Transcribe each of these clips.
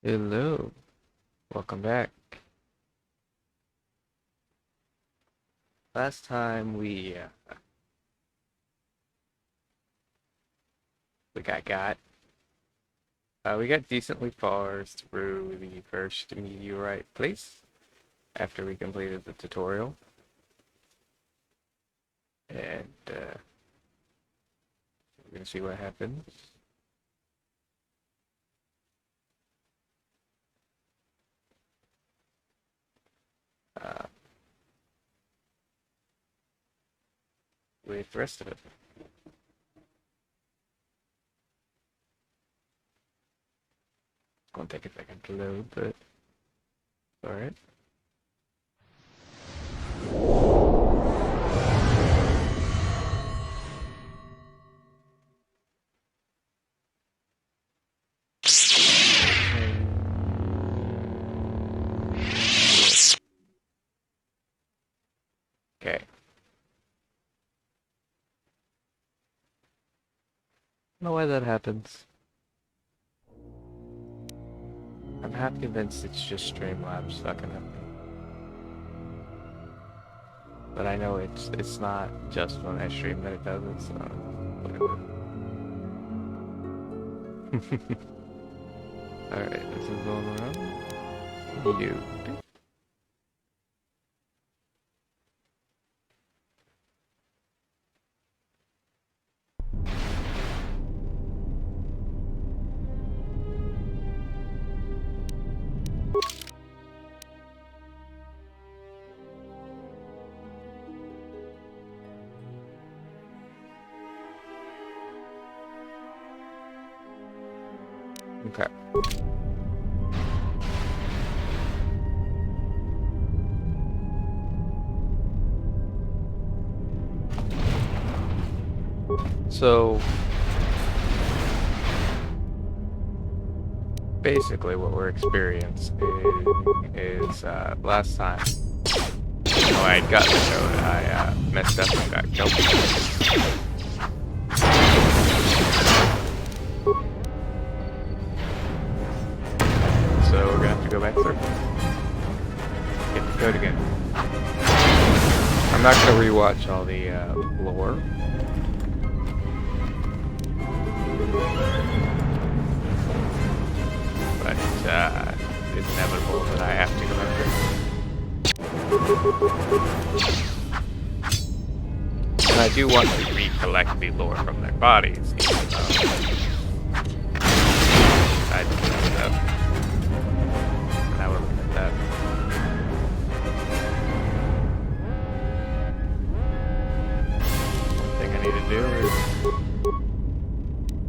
Hello, welcome back. Last time we got decently far through the first meteorite place after we completed the tutorial, and we're gonna see what happens. With the rest of it. It's gonna take a second to load, but alright. Okay. I don't know why that happens. I'm half convinced it's just Streamlabs fucking up me. But I know it's not just when I stream that it does it, so whatever. Alright, this is going around. You. Okay. So basically what we're experiencing is last time I had gotten the code, I messed up and got killed. So we're gonna have to go back through. Get the code again. I'm not gonna rewatch all the lore. But it's inevitable that I have to go back through. And I do want to recollect the lore from their bodies, even though I did that. Now we're looking at that. One thing I need to do is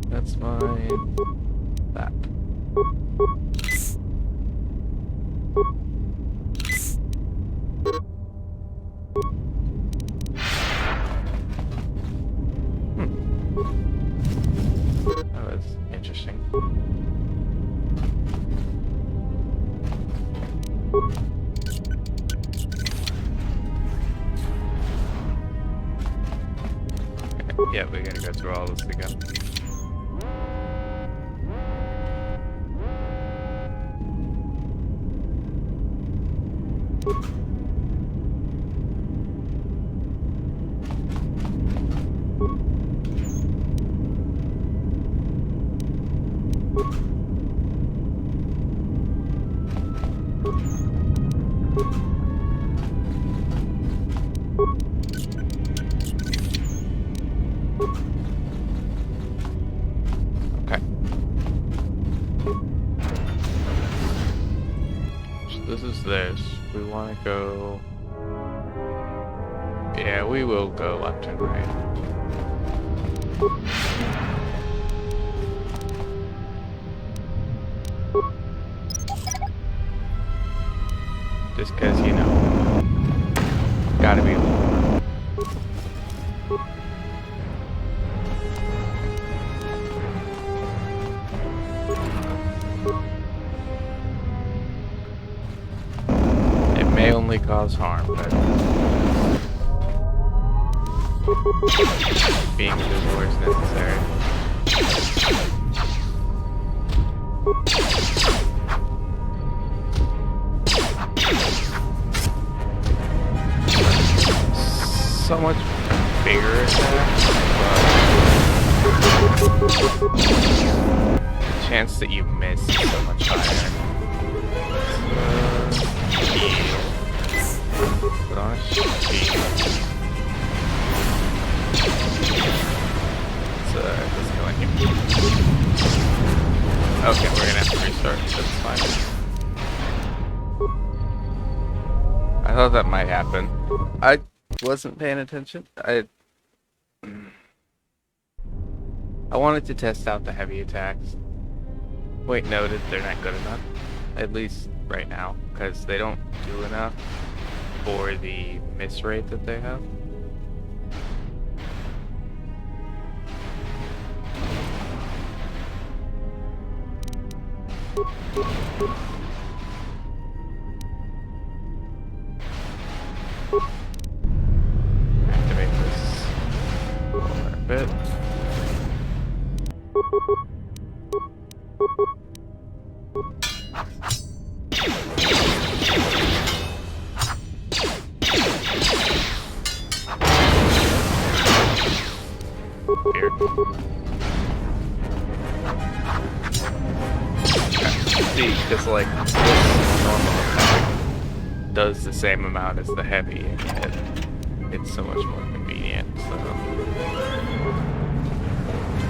that's mine. That. That was interesting. Yeah, we gotta go through all this again. Okay. So this is this. We want to go... Yeah, we will go left and right. Just because, you know, gotta be a little more. It may only cause harm, but being visible is necessary. chance that you miss is so much higher. Put on a sheet. Let's go in here. Okay, we're gonna have to restart. That's fine. I thought that might happen. I wasn't paying attention. I wanted to test out the heavy attacks. Wait, noted they're not good enough. At least right now, because they don't do enough for the miss rate that they have. Activate this for a bit. Here. See, because like this normal attack does the same amount as the heavy, and it's so much more convenient. So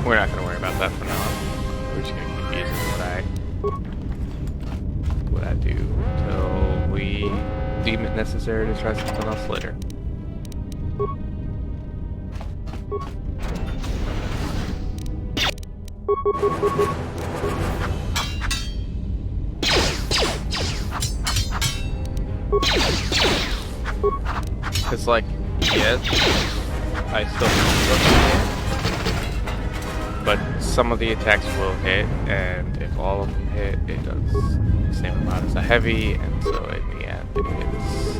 we're not gonna worry about that for now. We're just gonna keep using what I do until we deem it necessary to try something else later. Cause like, yes, I still look, but some of the attacks will hit, and if all of them hit, it does the same amount as a heavy, and so in the end, it's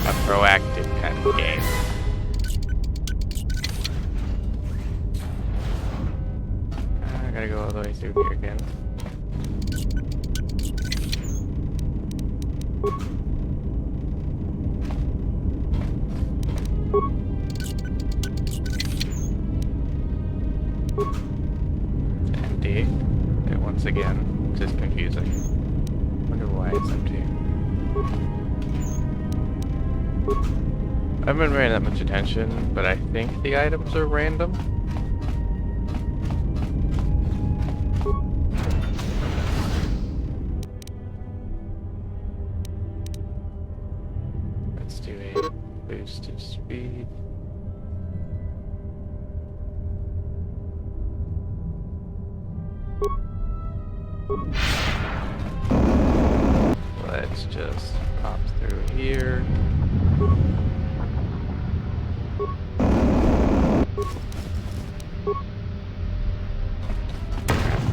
a proactive kind of game. I gotta go all the way through here again. Empty. And once again, just confusing. Wonder why it's empty. I haven't been paying that much attention, but I think the items are random. Let's do a boost of speed. Let's just pop through here.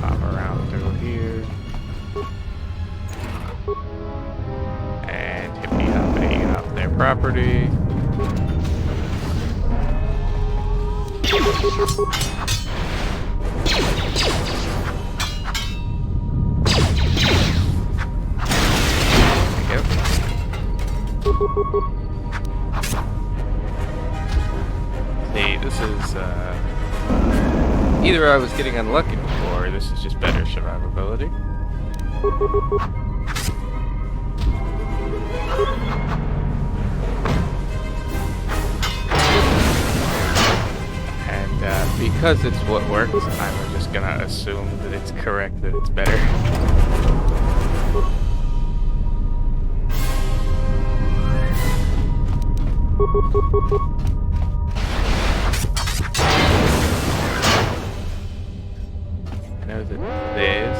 Pop around through here. And hippy hoppity off their property. See, this is, either I was getting unlucky before, or this is just better survivability. And, because it's what works, I'm just gonna assume that it's correct, that it's better. I know that this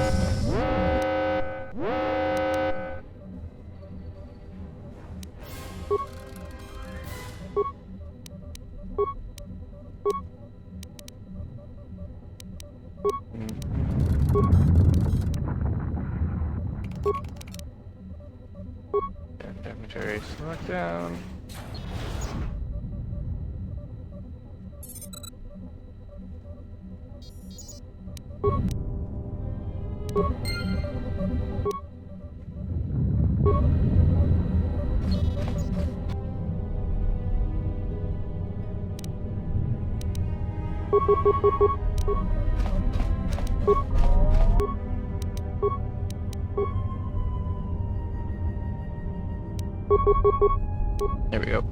Inventory select down. There we go.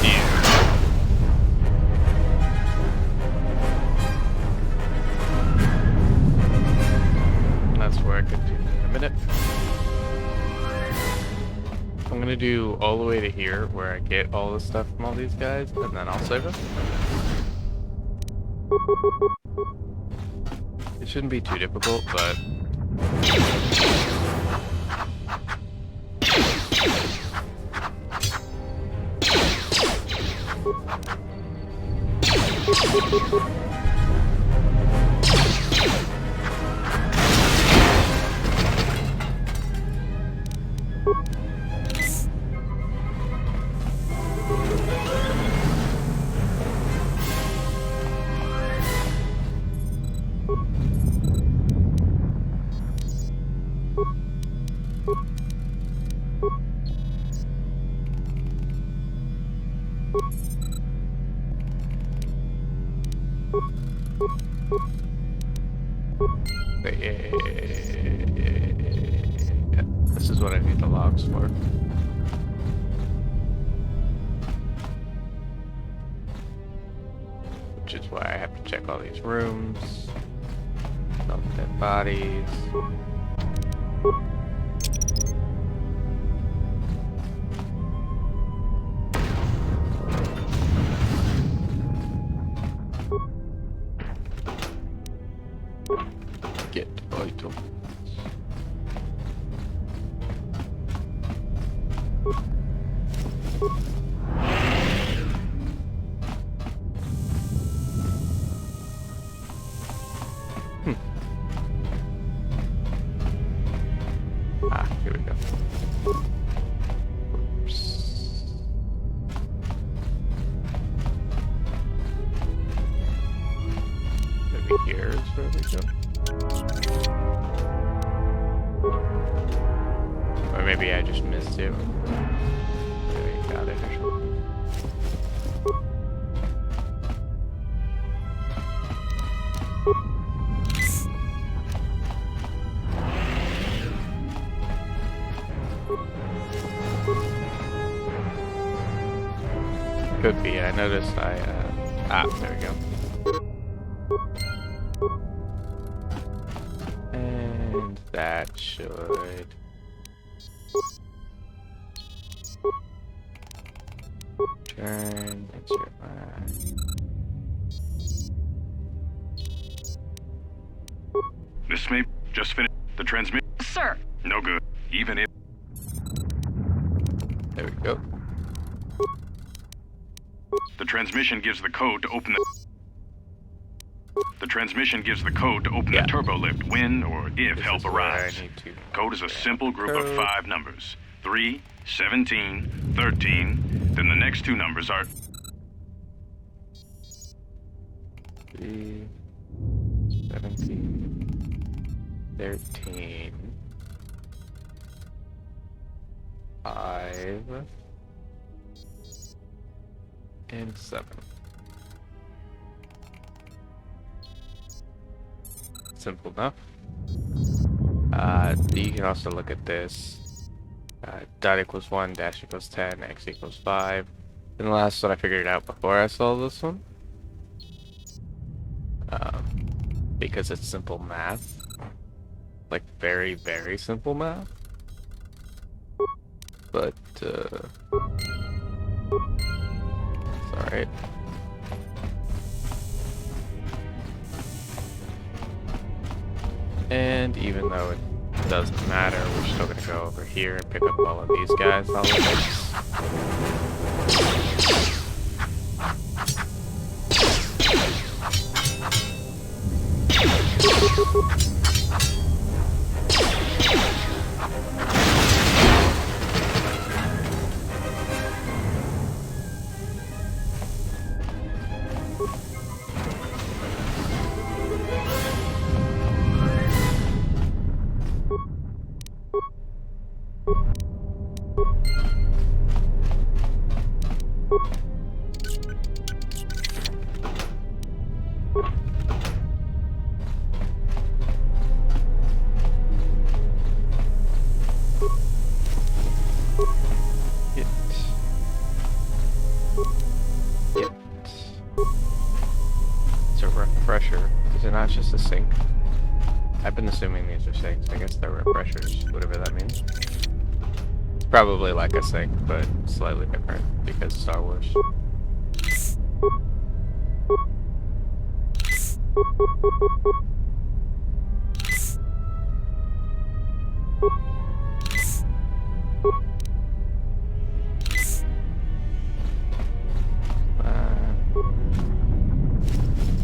Yeah. That's where I could do in a minute. I'm gonna do all the way to here where I get all the stuff from all these guys, and then I'll save them. It shouldn't be too difficult, but... Yeah. This is what I need the logs for. Which is why I have to check all these rooms. All the dead bodies. Get vital. Ah, here we go. Oops. Maybe here is where we go. Or maybe I just missed it. Maybe I got it or something. Could be. I noticed I, there we go. And that should... Turn, it's your mind. This may just finish the transmission. Sir. No good. Even if... There we go. The transmission gives the code to open the... The transmission gives the code to open the turbo lift when or if This help is where arrives. I need to Code is a simple group code. of 5 numbers. 3, 17, 13. Then the next 2 numbers are... 3, 17, 13, 5, and 7. Simple enough. You can also look at this. Dot equals 1, dash equals 10, x equals 5. And the last one I figured out before I saw this one. Because it's simple math. Like very, very simple math. But, it's alright. And even though it doesn't matter, we're still gonna go over here and pick up all of these guys all at once. it's just a sink. I've been assuming these are sinks. I guess they're refreshers, whatever that means. It's probably like a sink, but slightly different because Star Wars.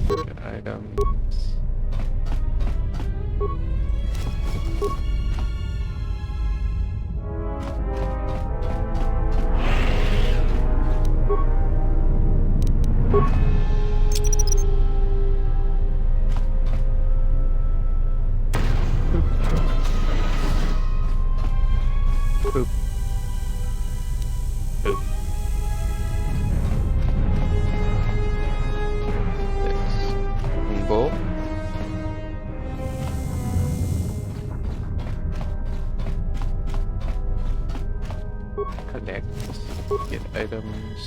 Good items. Boop. Boop. This. Bowl. Collect. Get items.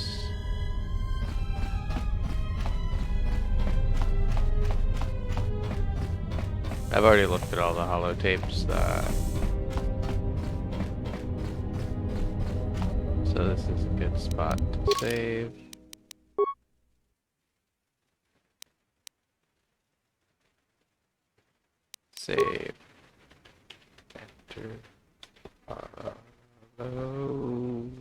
I've already looked at all the holotapes. So this is a good spot to save. Save. Enter. Hello.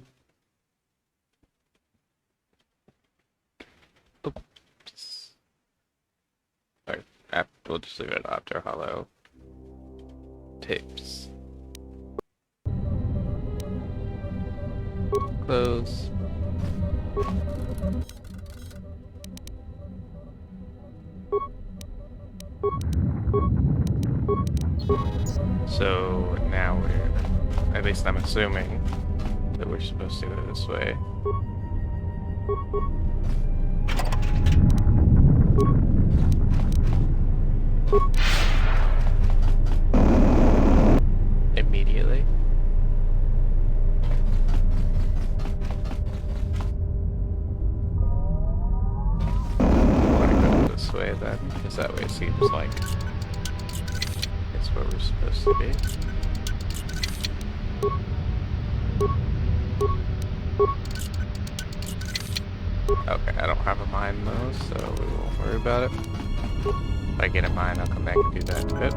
Oops. Alright, we'll just leave it after hollow tapes. Close. So now we're, at least I'm assuming that we're supposed to go this way. Immediately. This way then, because that way it seems like it's where we're supposed to be. Okay, I don't have a mine though, so we won't worry about it. If I get a mine, I'll come back and do that in a bit.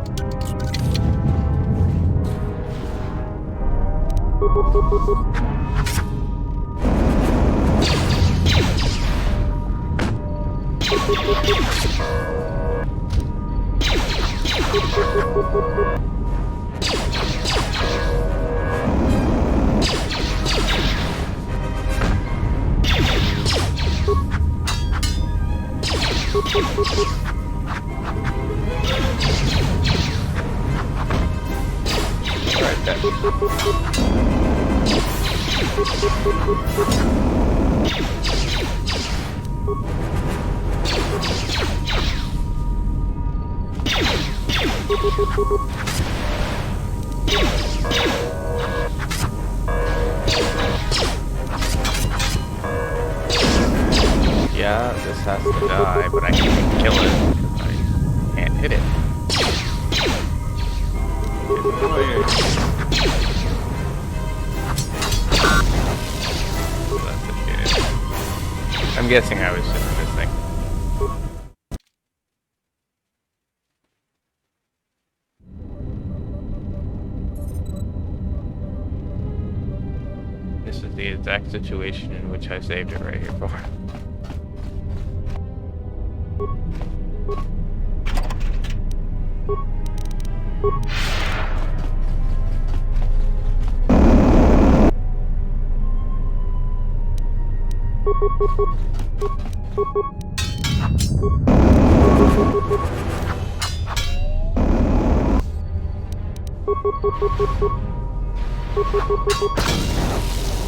Right there. Yeah, this has to die, but I can't kill it because I can't hit it. I'm guessing I was just missing. This is the exact situation in which I saved it right here for.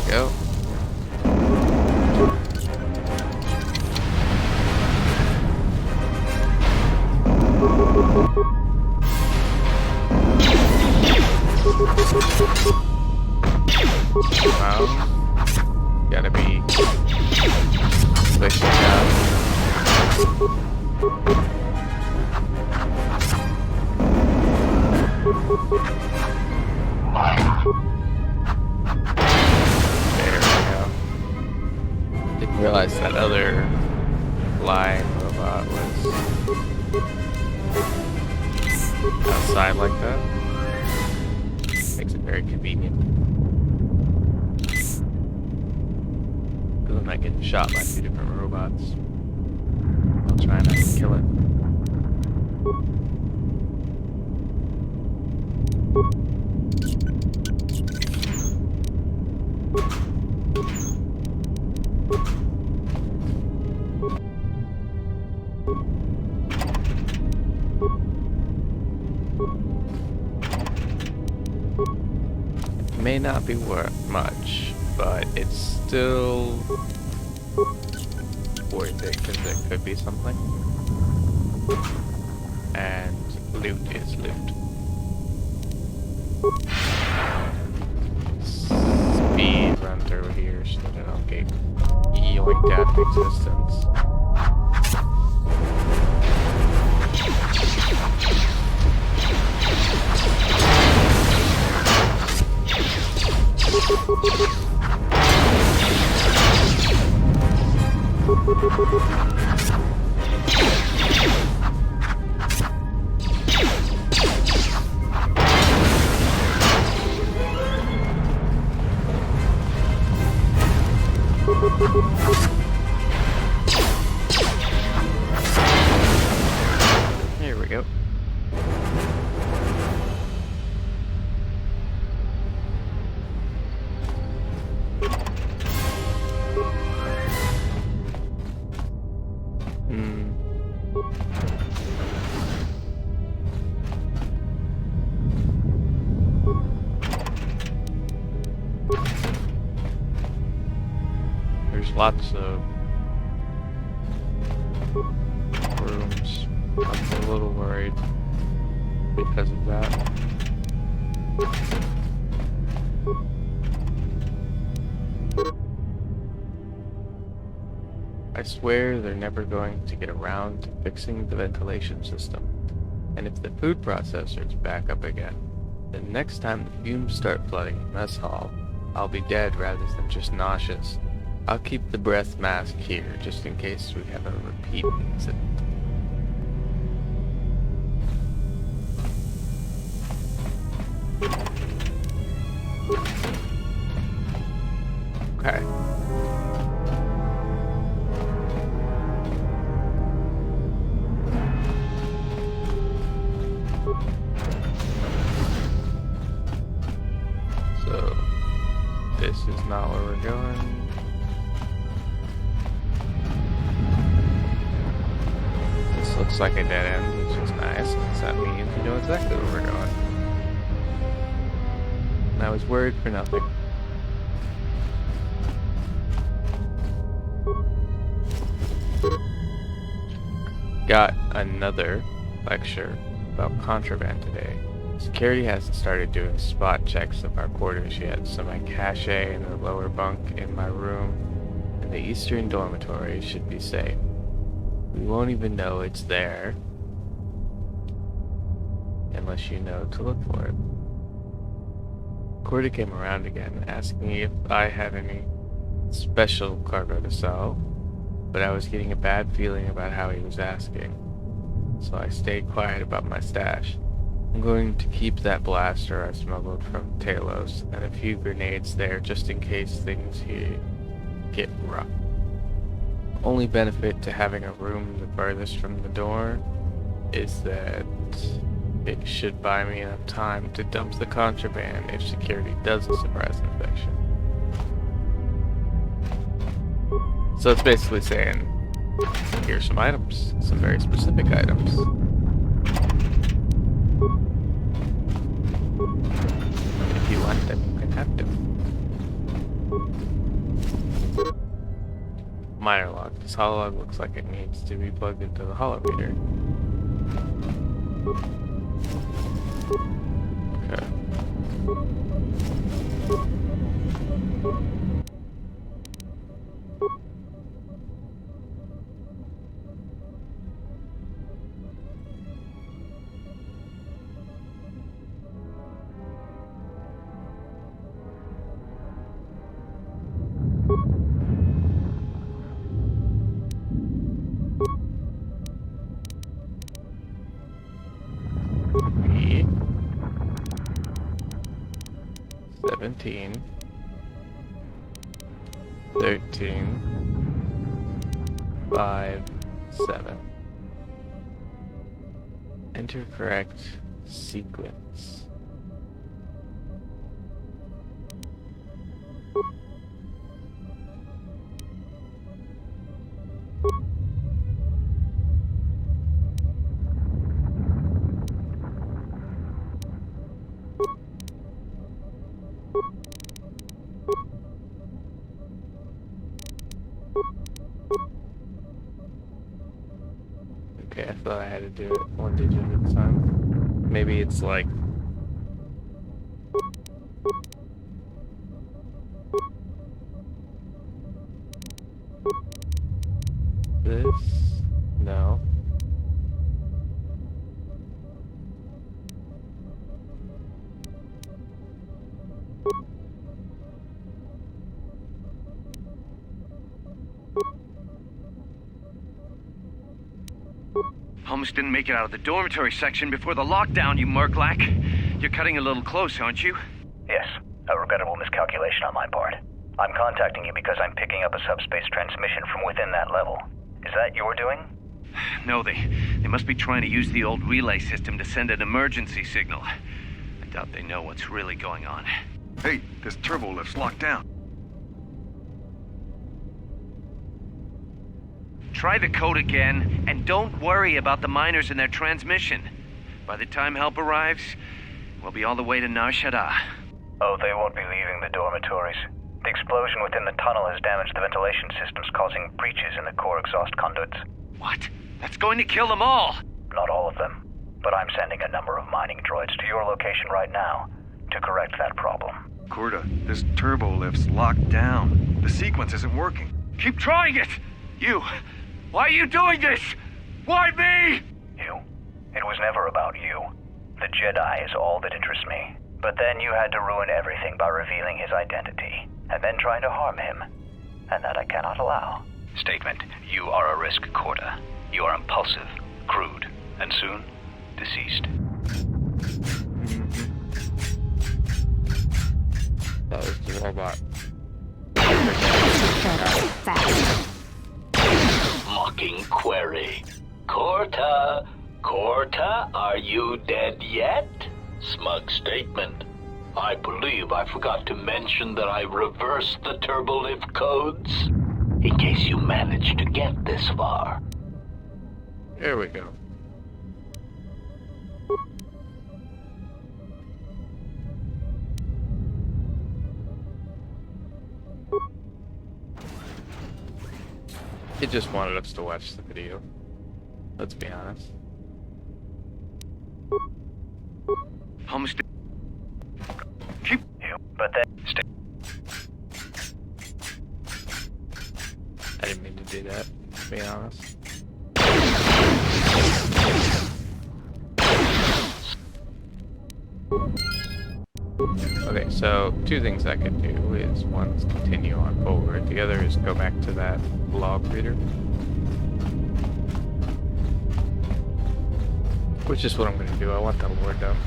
Go. Gotta be quick now. There we go. Didn't realize that other flying robot was outside like that. Makes it very convenient. Because I'm not getting shot by 2 different robots. I'll try not to kill it. May not be worth much, but it's still worth it because it could be something. And loot is loot. Speed run through here so that I don't get yoinked out of existence. Here we go. There's lots of rooms. I'm a little worried because of that. I swear they're never going to get around to fixing the ventilation system. And if the food processor's back up again, then next time the fumes start flooding the mess hall, I'll be dead rather than just nauseous. I'll keep the breath mask here just in case we have a repeat incident. Okay. So, this is not where we're going. This looks like a dead end, which is nice, because that means we know exactly where we're going. And I was worried for nothing. Got another lecture about contraband today. Security hasn't started doing spot checks of our quarters yet, so my cache in the lower bunk in my room in the eastern dormitory should be safe. We won't even know it's there unless you know to look for it. Cordy came around again, asking me if I had any special cargo to sell, but I was getting a bad feeling about how he was asking, so I stayed quiet about my stash. I'm going to keep that blaster I smuggled from Talos and a few grenades there just in case things here get rough. Only benefit to having a room the furthest from the door is that it should buy me enough time to dump the contraband if security does a surprise inspection. So it's basically saying, here's some items, some very specific items. If you want them, you can have them. Minor log. This hololog looks like it needs to be plugged into the holometer. Okay. 17, 13, 5, 7. Enter correct sequence. Okay, I thought I had to do it one digit at a time. Maybe it's like this? No. Almost didn't make it out of the dormitory section before the lockdown, you murklack. You're cutting a little close, aren't you? Yes, a regrettable miscalculation on my part. I'm contacting you because I'm picking up a subspace transmission from within that level. Is that your doing? No, they must be trying to use the old relay system to send an emergency signal. I doubt they know what's really going on. Hey, this turbo lift's locked down. Try the code again, and don't worry about the miners and their transmission. By the time help arrives, we'll be all the way to Nar Shaddaa. Oh, they won't be leaving the dormitories. The explosion within the tunnel has damaged the ventilation systems, causing breaches in the core exhaust conduits. What? That's going to kill them all! Not all of them, but I'm sending a number of mining droids to your location right now to correct that problem. Corda, this turbo lift's locked down. The sequence isn't working. Keep trying it! You! Why are you doing this? Why me? You? It was never about you. The Jedi is all that interests me. But then you had to ruin everything by revealing his identity, and then trying to harm him. And that I cannot allow. Statement. You are a risk, Corda. You are impulsive, crude, and soon, deceased. that was the robot. Mocking query. Corta, are you dead yet? Smug statement. I believe I forgot to mention that I reversed the turbolift codes. In case you managed to get this far. There we go. It just wanted us to watch the video. Let's be honest. Almost. Keep. You, but then I didn't mean to do that, to be honest. Okay, so two things I could do is one is continue on forward, the other is go back to that log reader. Which is what I'm gonna do. I want that lore done.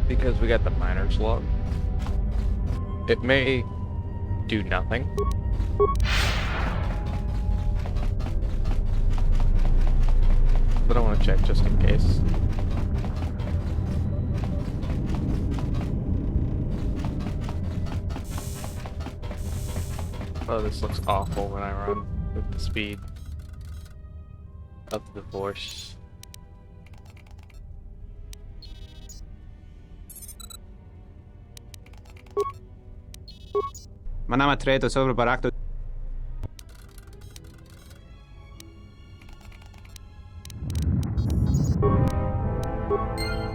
Because we got the miner's log. It may do nothing. But I want to check just in case. Oh, this looks awful when I run with the speed of the Force. Manama treto sobre barakto.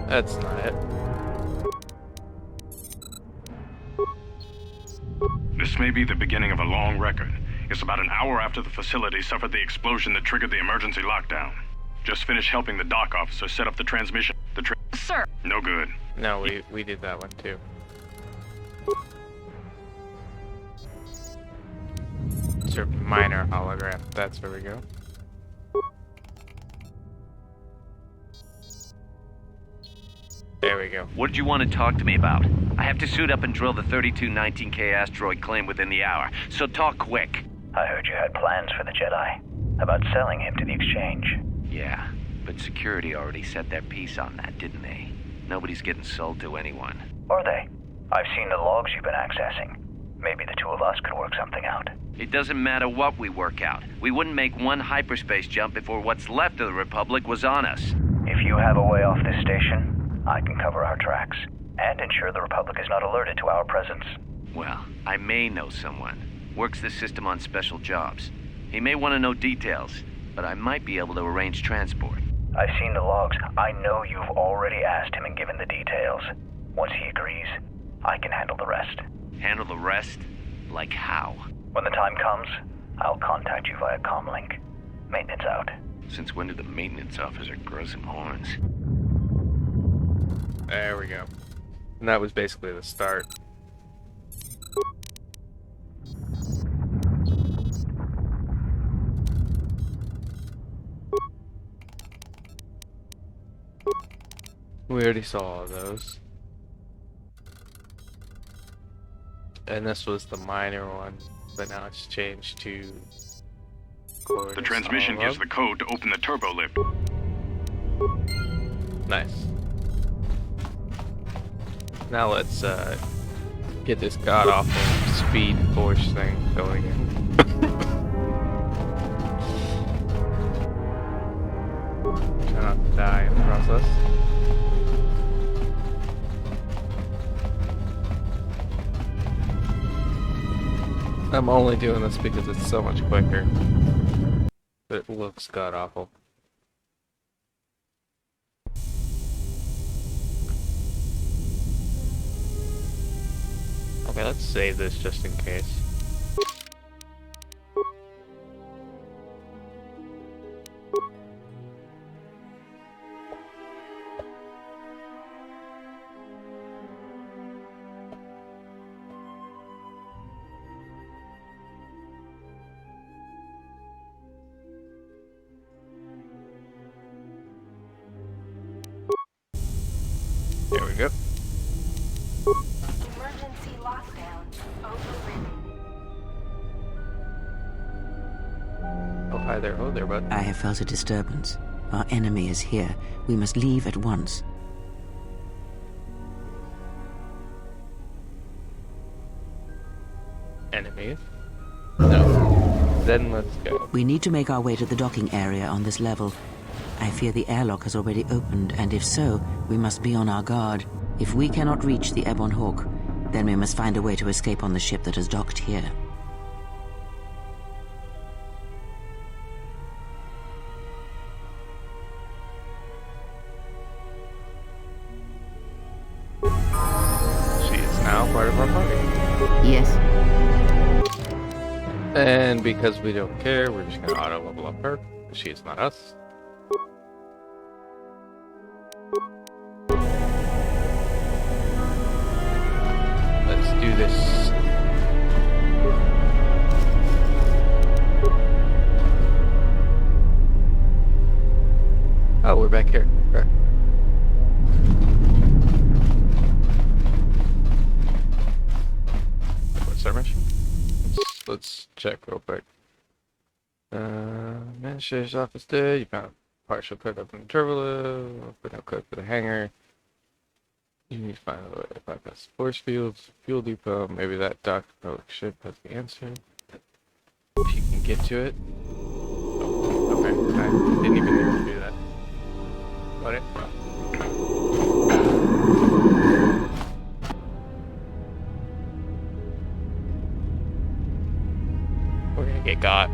That's not it. This may be the beginning of a long record. It's about an hour after the facility suffered the explosion that triggered the emergency lockdown. Just finished helping the dock officer set up the transmission. Sir. No good. No, we did that one too. Certain minor hologram. That's where we go. we go. What did you want to talk to me about? I have to suit up and drill the 3219K asteroid claim within the hour, so talk quick. I heard you had plans for the Jedi. About selling him to the exchange. Yeah, but security already set their piece on that, didn't they? Nobody's getting sold to anyone. Are they? I've seen the logs you've been accessing. Maybe the two of us could work something out. It doesn't matter what we work out. We wouldn't make one hyperspace jump before what's left of the Republic was on us. If you have a way off this station, I can cover our tracks and ensure the Republic is not alerted to our presence. Well, I may know someone. Works the system on special jobs. He may want to know details, but I might be able to arrange transport. I've seen the logs. I know you've already asked him and given the details. Once he agrees, I can handle the rest. Handle the rest? Like how? When the time comes, I'll contact you via comlink. Maintenance out. Since when did the maintenance officer grow some horns? There we go. And that was basically the start. We already saw all of those. And this was the minor one, but now it's changed to... The transmission gives the code to open the turbo lift. Nice. Now let's get this god-awful speed force thing going in. Try not to die in the process. I'm only doing this because it's so much quicker. But it looks god-awful. Okay, let's save this just in case. There we go. Emergency lockdown overridden. Oh, hi there. Oh, there, bud. I have felt a disturbance. Our enemy is here. We must leave at once. Enemies? No. Then let's go. We need to make our way to the docking area on this level. I fear the airlock has already opened, and if so, we must be on our guard. If we cannot reach the Ebon Hawk, then we must find a way to escape on the ship that has docked here. She is now part of our party. Yes. And because we don't care, we're just gonna auto level up her. She is not us. Let's do this. Oh, we're back here. Okay. What's our mission? Let's check real quick. Administrator's office day. You found a partial code up in the turbo lift, but no code for the hangar. You need to find a way to bypass force fields, fuel depot. Maybe that dock ship has the answer. If you can get to it. Oh, okay. I didn't even need to do that. Got it. We're gonna get got.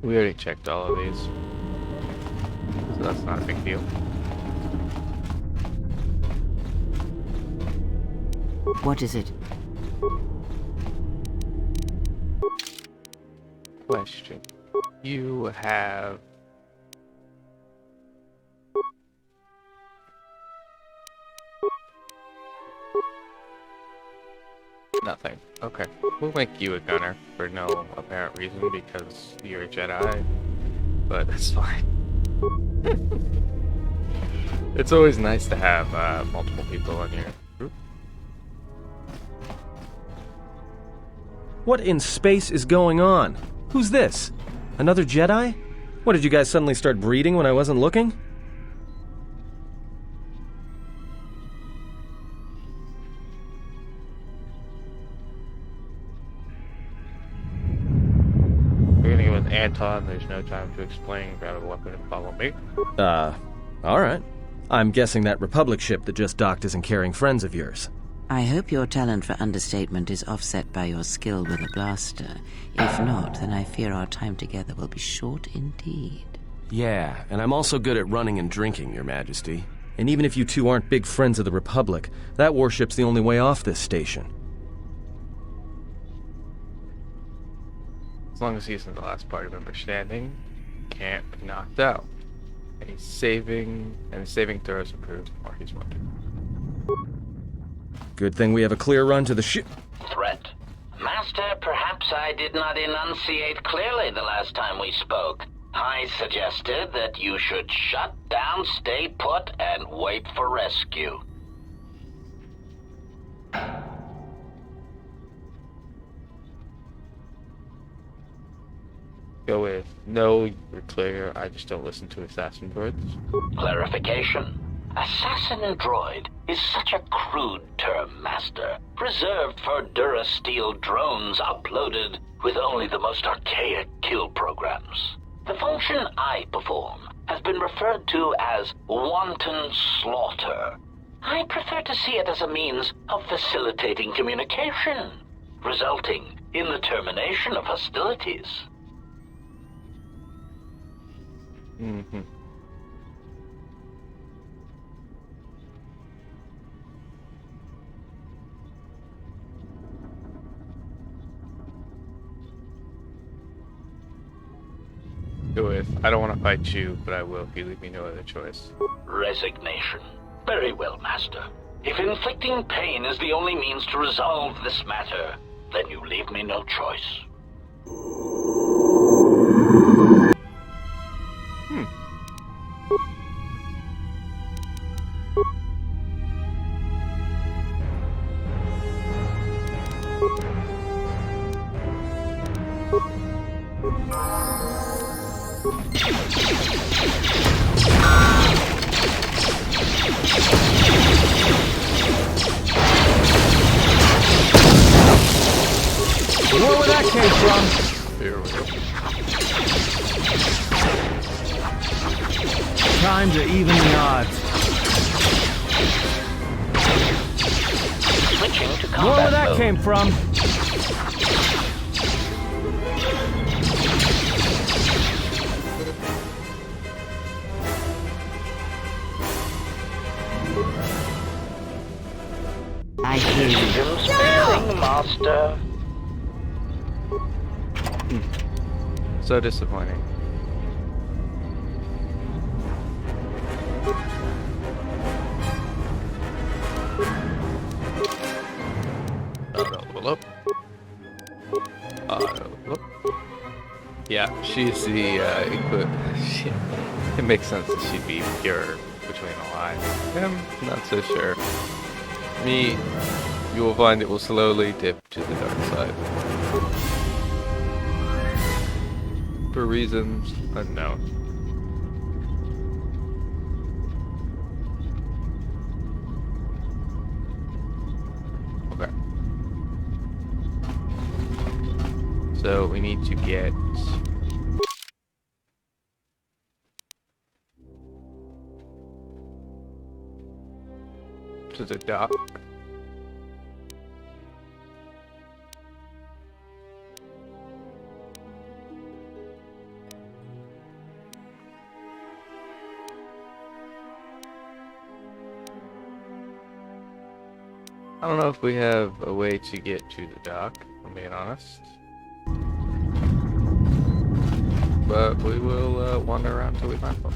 We already checked all of these. so that's not a big deal. What is it? Question. You have... Nothing. Okay. We'll make you a gunner for no apparent reason because you're a Jedi, but that's fine. It's always nice to have multiple people on your group. What in space is going on? Who's this? Another Jedi? What, did you guys suddenly start breeding when I wasn't looking? We're gonna go with Anton. There's no time to explain. Grab a weapon and follow me. Alright. I'm guessing that Republic ship that just docked isn't carrying friends of yours. I hope your talent for understatement is offset by your skill with a blaster. If not, then I fear our time together will be short indeed. Yeah, and I'm also good at running and drinking, Your Majesty. And even if you two aren't big friends of the Republic, that warship's the only way off this station. As long as he isn't the last party member standing, can't be knocked out. And he's saving throws approved, or he's wounded. Good thing we have a clear run to the ship. Threat. Master, perhaps I did not enunciate clearly the last time we spoke. I suggested that you should shut down, stay put, and wait for rescue. Go with, no, you're clear, I just don't listen to assassin droids. Clarification. Assassin droid is such a crude term, Master, reserved for Durasteel drones uploaded with only the most archaic kill programs. The function I perform has been referred to as wanton slaughter. I prefer to see it as a means of facilitating communication, resulting in the termination of hostilities. Mm-hmm. Go with, I don't want to fight you, but I will if you leave me no other choice. Resignation. Very well, Master. If inflicting pain is the only means to resolve this matter, then you leave me no choice. Wonder where that came from? Here we go. Time to even the odds. Switching to Wonder combat where that mode. came from? I hear you. Engines failing, Master. So disappointing. Level up. Level up. Yeah, she's the it makes sense that she'd be pure between the lines. I'm not so sure. Me, you will find it will slowly dip to the dark side. For reasons unknown. Okay. So we need to get to the dock. I don't know if we have a way to get to the dock, if I'm being honest. But we will wander around until we find one.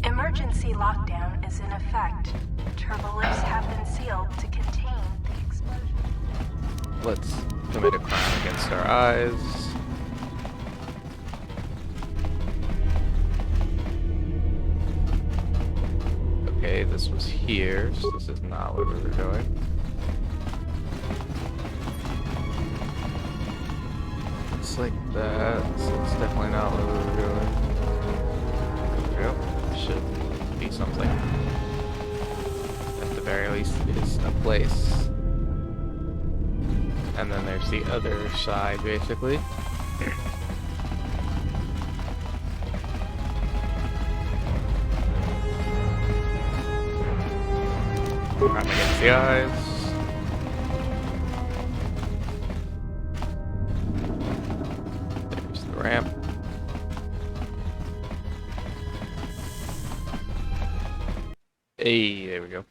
Emergency lockdown is in effect. Turbolifts have been sealed to contain the explosion. Let's commit a crime against our eyes. Okay, this was here, so this is not where we were going. It's like that, so it's definitely not where we were going. There we go. Should be something. At the very least, it is a place. And then there's the other side, basically. Crime against the eyes. There's the ramp. Hey, there we go.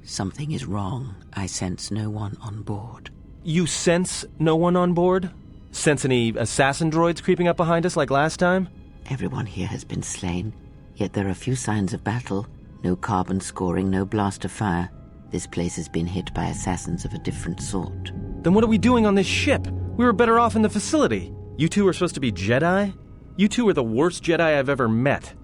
Something is wrong. I sense no one on board. You sense no one on board? Sense any assassin droids creeping up behind us like last time? Everyone here has been slain, yet there are few signs of battle. No carbon scoring, no blast of fire. This place has been hit by assassins of a different sort. Then what are we doing on this ship? We were better off in the facility. You two are supposed to be Jedi? You two are the worst Jedi I've ever met.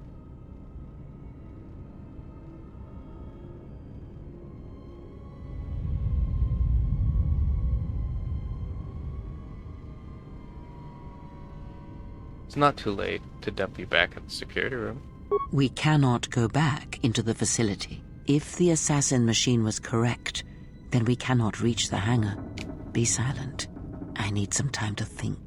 It's not too late to dump you back in the security room. We cannot go back into the facility. If the assassin machine was correct, then we cannot reach the hangar. Be silent. I need some time to think.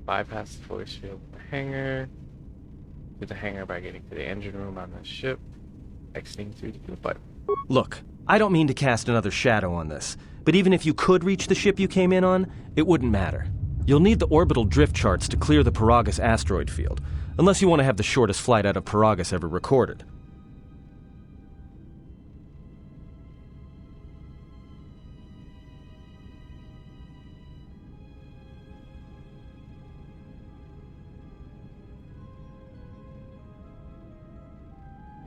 Bypass the force field in the hangar. To the hangar by getting to the engine room on the ship. Exiting through the fuel pipe. Look, I don't mean to cast another shadow on this, but even if you could reach the ship you came in on, it wouldn't matter. You'll need the orbital drift charts to clear the Paragus asteroid field, unless you want to have the shortest flight out of Paragus ever recorded.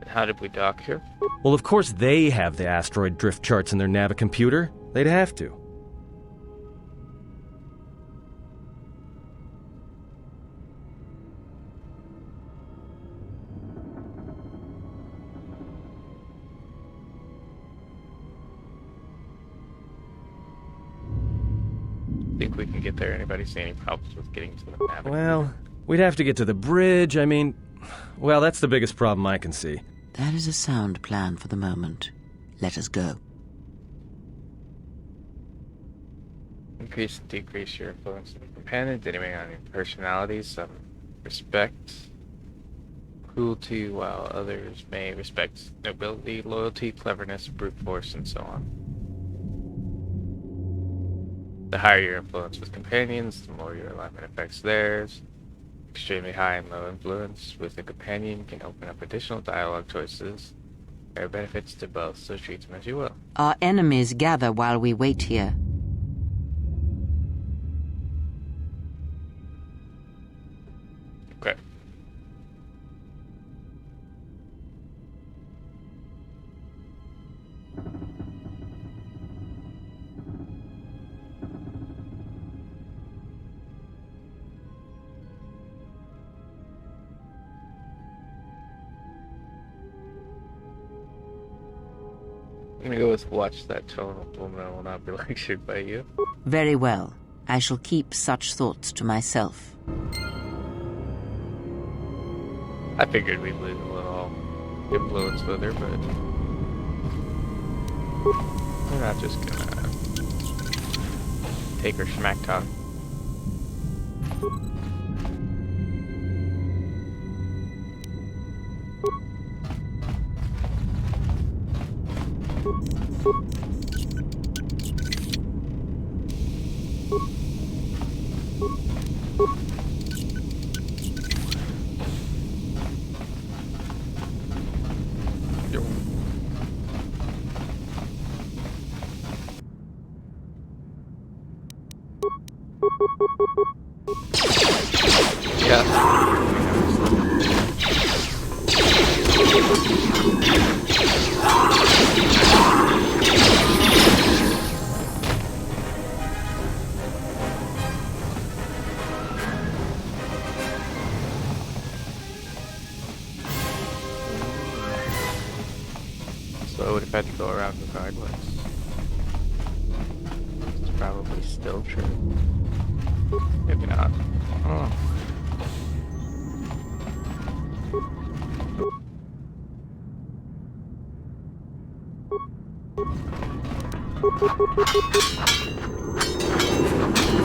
How did we dock here? Well, of course they have the asteroid drift charts in their Navicomputer. They'd have to. Think we can get there? Anybody see any problems with getting to the Navic? Well, we'd have to get to the bridge. I mean, well, that's the biggest problem I can see. That is a sound plan for the moment. Let us go. Increase and decrease your influence on your companion, depending on your personality. Some respect cruelty, while others may respect nobility, loyalty, cleverness, brute force, and so on. The higher your influence with companions, the more your alignment affects theirs. Extremely high and low influence with a companion can open up additional dialogue choices. There are benefits to both, so treat them as you will. Our enemies gather while we wait here. Okay. I'm gonna go with watch that tone. Woman, I will not be lectured by you. Very well. I shall keep such thoughts to myself. I figured we'd lose a little influence with her, but we're not just gonna Take her smack talk. So I would have had to go around regardless. It's probably still true. Maybe not. Oh.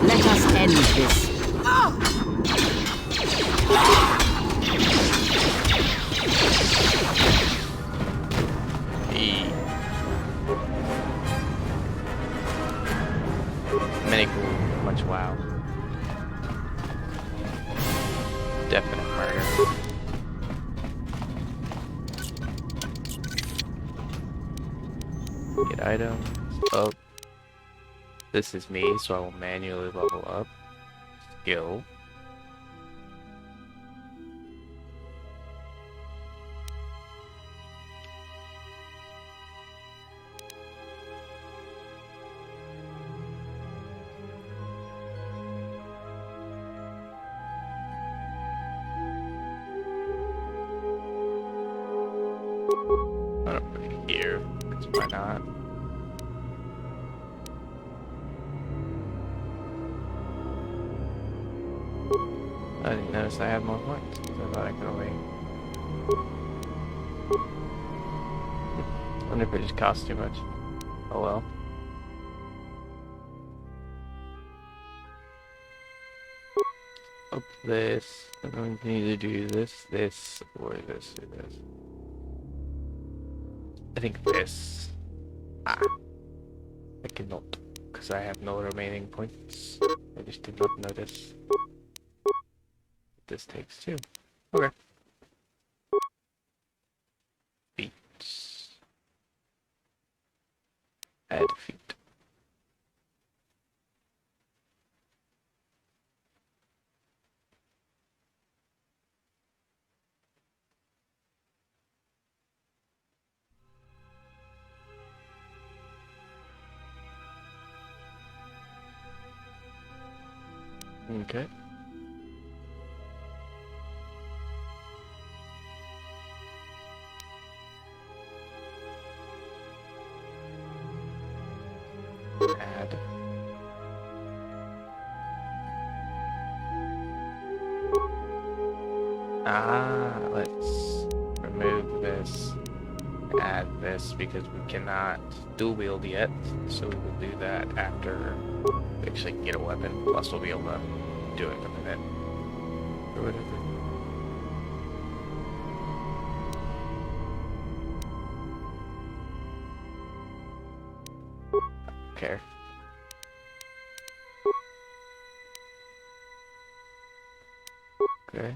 Let us end this. Many cool, much wow. Definite murder. Get items. Oh. This is me, so I will manually level up. Skill. I don't put it here, because why not? I didn't notice I had more points, because I thought I could only... I wonder if it just costs too much. Oh well. Up this. I'm going to need to do this, this, or this, or this. I think this. Ah. I cannot, because I have no remaining points. I just did not notice. This takes two. Okay. Feet. Add feet. Okay. Add. Let's remove this, add this, because we cannot dual wield yet, so we will do that after we actually get a weapon, plus we'll be able to do it in a minute, or whatever. Care. Okay.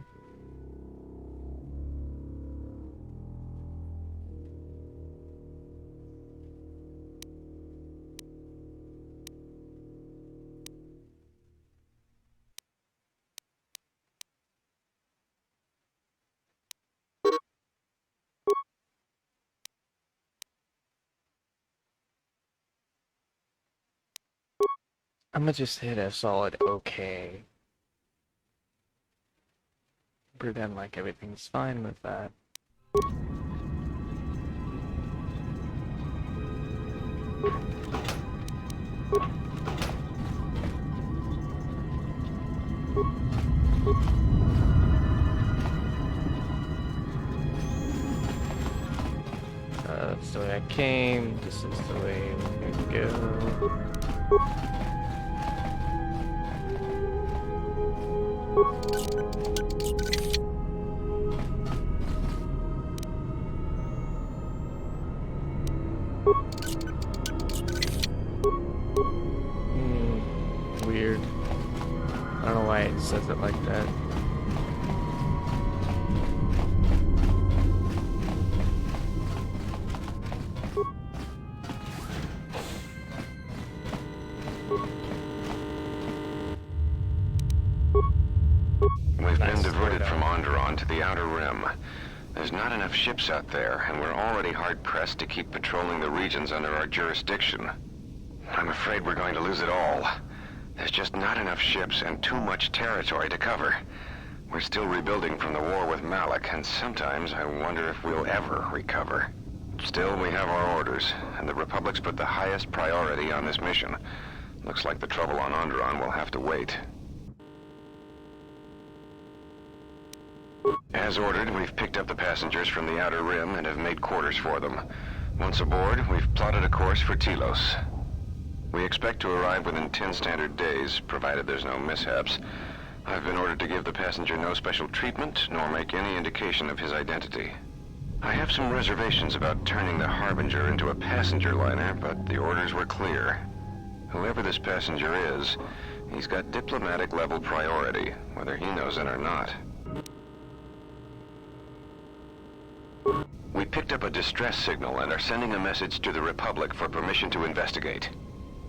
I'm gonna just hit a solid okay. Pretend like everything's fine with that. That's the way I came, this is the way we're gonna go. Weird. I don't know why it says it like that. We've been diverted from Onderon to the Outer Rim. There's not enough ships out there, and we're already hard-pressed to keep patrolling the regions under our jurisdiction. I'm afraid we're going to lose it all. There's just not enough ships and too much territory to cover. We're still rebuilding from the war with Malik, and sometimes I wonder if we'll ever recover. Still, we have our orders, and the Republic's put the highest priority on this mission. Looks like the trouble on Onderon will have to wait. As ordered, we've picked up the passengers from the Outer Rim and have made quarters for them. Once aboard, we've plotted a course for Telos. We expect to arrive within 10 standard days, provided there's no mishaps. I've been ordered to give the passenger no special treatment, nor make any indication of his identity. I have some reservations about turning the Harbinger into a passenger liner, but the orders were clear. Whoever this passenger is, he's got diplomatic-level priority, whether he knows it or not. We picked up a distress signal and are sending a message to the Republic for permission to investigate.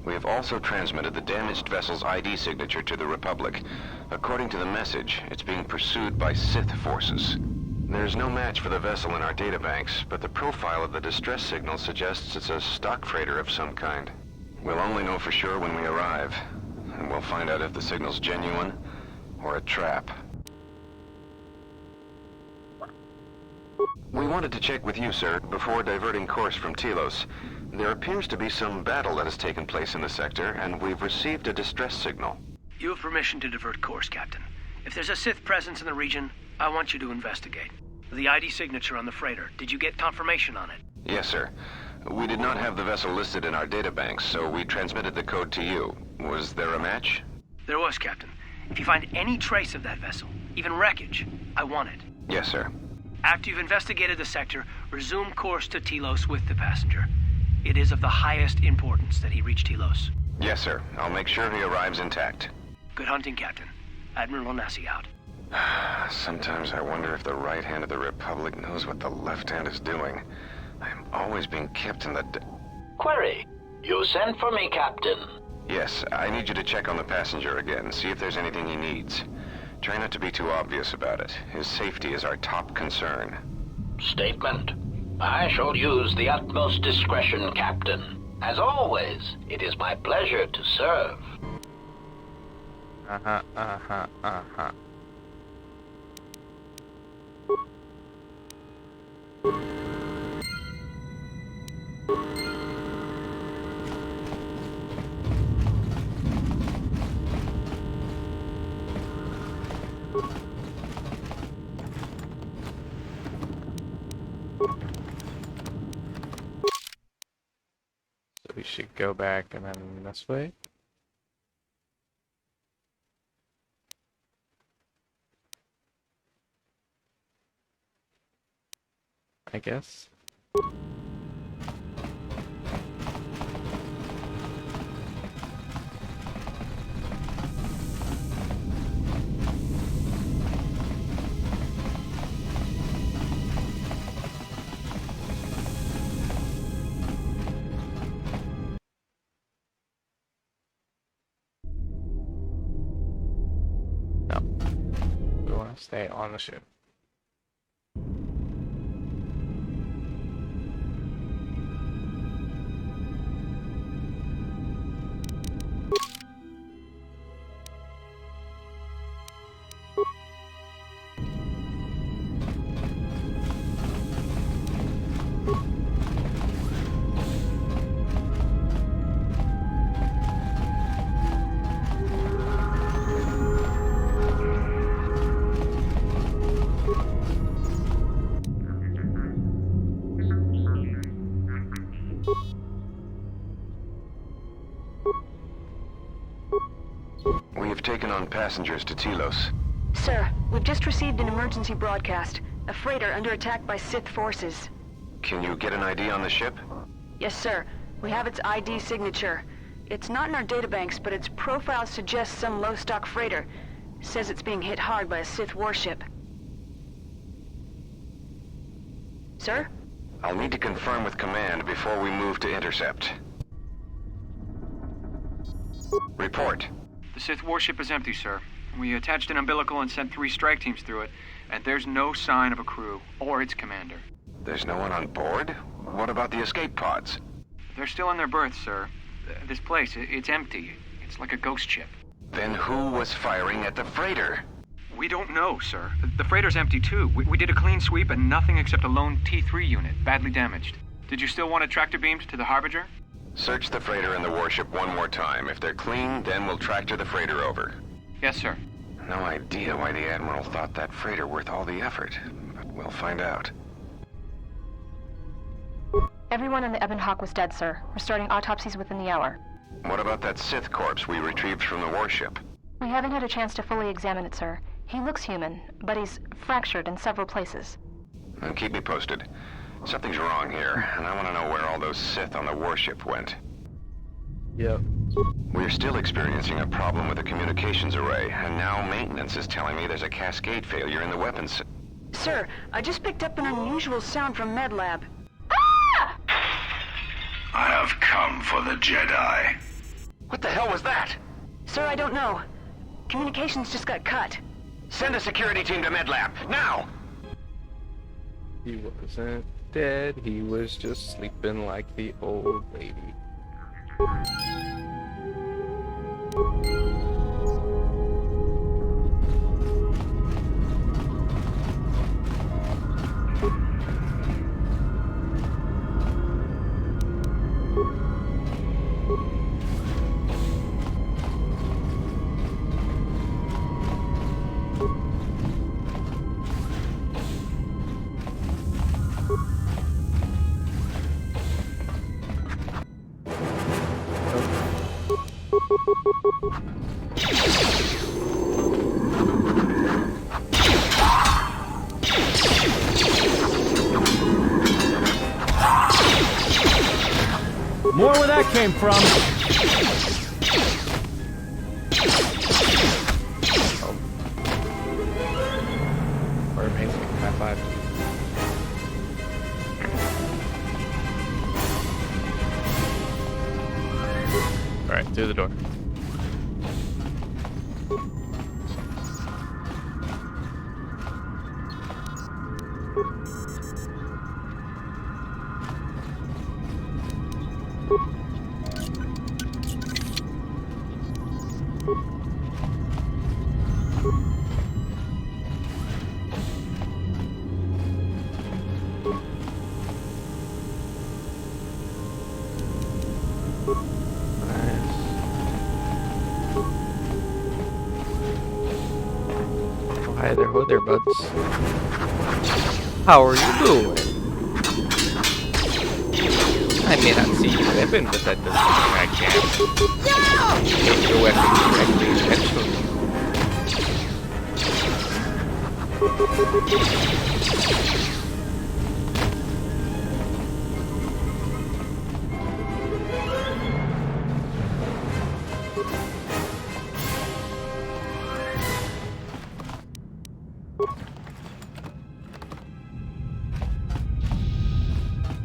We have also transmitted the damaged vessel's ID signature to the Republic. According to the message, it's being pursued by Sith forces. There's no match for the vessel in our databanks, but the profile of the distress signal suggests it's a stock freighter of some kind. We'll only know for sure when we arrive, and we'll find out if the signal's genuine or a trap. We wanted to check with you, sir, before diverting course from Telos. There appears to be some battle that has taken place in the sector, and we've received a distress signal. You have permission to divert course, Captain. If there's a Sith presence in the region, I want you to investigate. The ID signature on the freighter, did you get confirmation on it? Yes, sir. We did not have the vessel listed in our databanks, so we transmitted the code to you. Was there a match? There was, Captain. If you find any trace of that vessel, even wreckage, I want it. Yes, sir. After you've investigated the sector, resume course to Telos with the passenger. It is of the highest importance that he reach Telos. Yes, sir. I'll make sure he arrives intact. Good hunting, Captain. Admiral Onasi out. Sometimes I wonder if the right hand of the Republic knows what the left hand is doing. I'm always being kept in the... Query. You sent for me, Captain. Yes, I need you to check on the passenger again, see if there's anything he needs. Try not to be too obvious about it. His safety is our top concern. Statement. I shall use the utmost discretion, Captain. As always, it is my pleasure to serve. We should go back and then this way. I guess. No. We want to stay on the ship. We have taken on passengers to Telos. Sir, we've just received an emergency broadcast. A freighter under attack by Sith forces. Can you get an ID on the ship? Yes, sir. We have its ID signature. It's not in our databanks, but its profile suggests some low-stock freighter. Says it's being hit hard by a Sith warship. Sir? I'll need to confirm with command before we move to intercept. Report. The Sith warship is empty, sir. We attached an umbilical and sent 3 strike teams through it, and there's no sign of a crew or its commander. There's no one on board? What about the escape pods? They're still in their berths, sir. This place, it's empty. It's like a ghost ship. Then who was firing at the freighter? We don't know, sir. The freighter's empty, too. We did a clean sweep and nothing except a lone T3 unit, badly damaged. Did you still want a tractor beamed to the Harbinger? Search the freighter and the warship one more time. If they're clean, then we'll tractor the freighter over. Yes, sir. No idea why the Admiral thought that freighter worth all the effort, but we'll find out. Everyone on the Ebon Hawk was dead, sir. We're starting autopsies within the hour. What about that Sith corpse we retrieved from the warship? We haven't had a chance to fully examine it, sir. He looks human, but he's fractured in several places. Then keep me posted. Something's wrong here, and I want to know where all those Sith on the warship went. Yep. We're still experiencing a problem with the communications array, and now maintenance is telling me there's a cascade failure in the weapons. Sir, I just picked up an unusual sound from MedLab. I have come for the Jedi. What the hell was that? Sir, I don't know. Communications just got cut. Send a security team to MedLab, now! He wasn't dead, he was just sleeping like the old lady. More where that came from. Or amazing. High five. Alright, through the door. Hi there, ho there, buds. How are you doing? I may not see your weapon, but that doesn't mean I can't take your weapon directly eventually.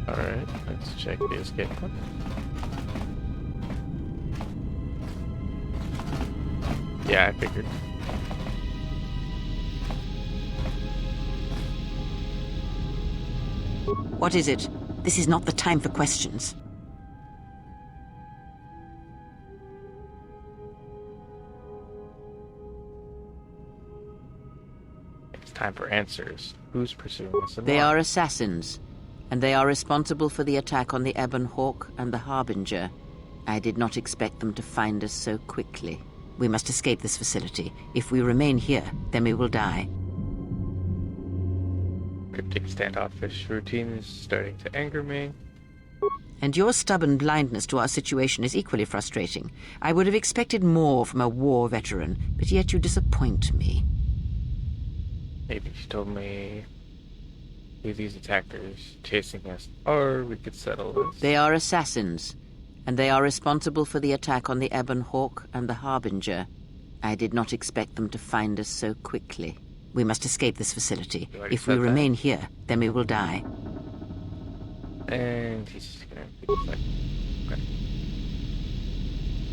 Alright, let's check the escape pod. Yeah, I figured. What is it? This is not the time for questions. It's time for answers. Who's pursuing us? And They why? are assassins, and they are responsible for the attack on the Ebon Hawk and the Harbinger. I did not expect them to find us so quickly. We must escape this facility. If we remain here, then we will die. Cryptic standoffish routine is starting to anger me. And your stubborn blindness to our situation is equally frustrating. I would have expected more from a war veteran, but yet you disappoint me. Maybe she told me who these attackers chasing us are. We could settle this. They are assassins, and they are responsible for the attack on the Ebon Hawk and the Harbinger. I did not expect them to find us so quickly. We must escape this facility. If we remain here, then we will die. And he's just gonna be like, okay.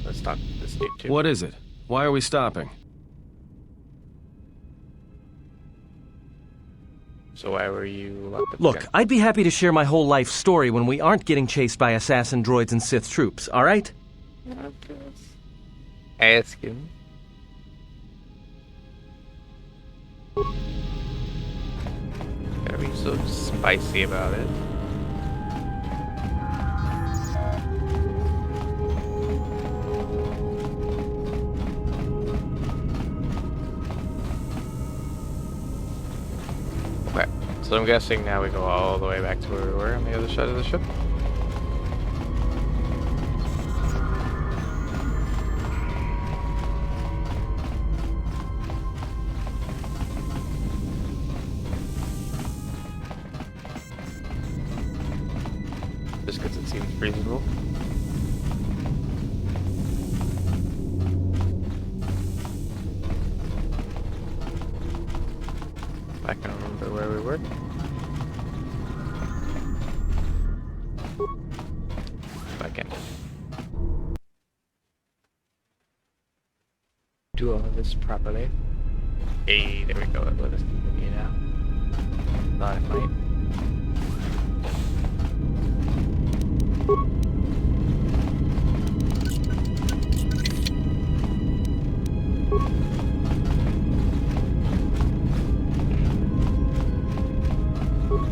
Let's talk to this dude too. What is it? Why are we stopping? So why were you locked up Look, again? I'd be happy to share my whole life story when we aren't getting chased by assassin droids and Sith troops, alright? Ask him. Gotta be so spicy about it. Okay, so I'm guessing now we go all the way back to where we were on the other side of the ship. Just because it seems reasonable. I can remember where we were. If I can do all of this properly. Hey, there we go. Let us continue now. Thought it might.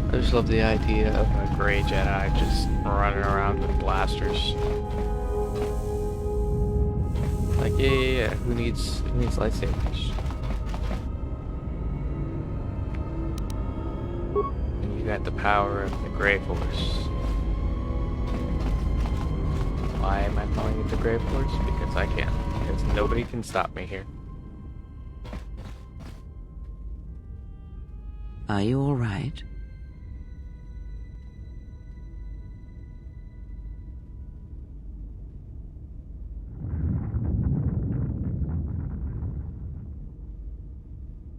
I just love the idea of a gray Jedi just running around with blasters. Like, yeah. Who needs lightsabers? And you got the power of the Gray Force. Why am I calling it the Gray Force? Because I can. Because nobody can stop me here. Are you all right?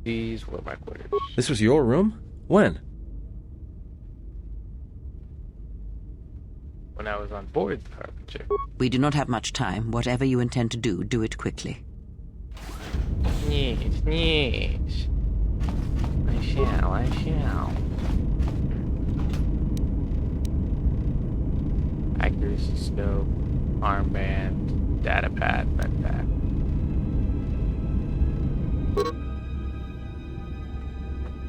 These were my quarters. This was your room? When? When I was on board the Harbinger. We do not have much time. Whatever you intend to do, do it quickly. Yes, yes. I shall. Accuracy scope, armband, data pad, med pack.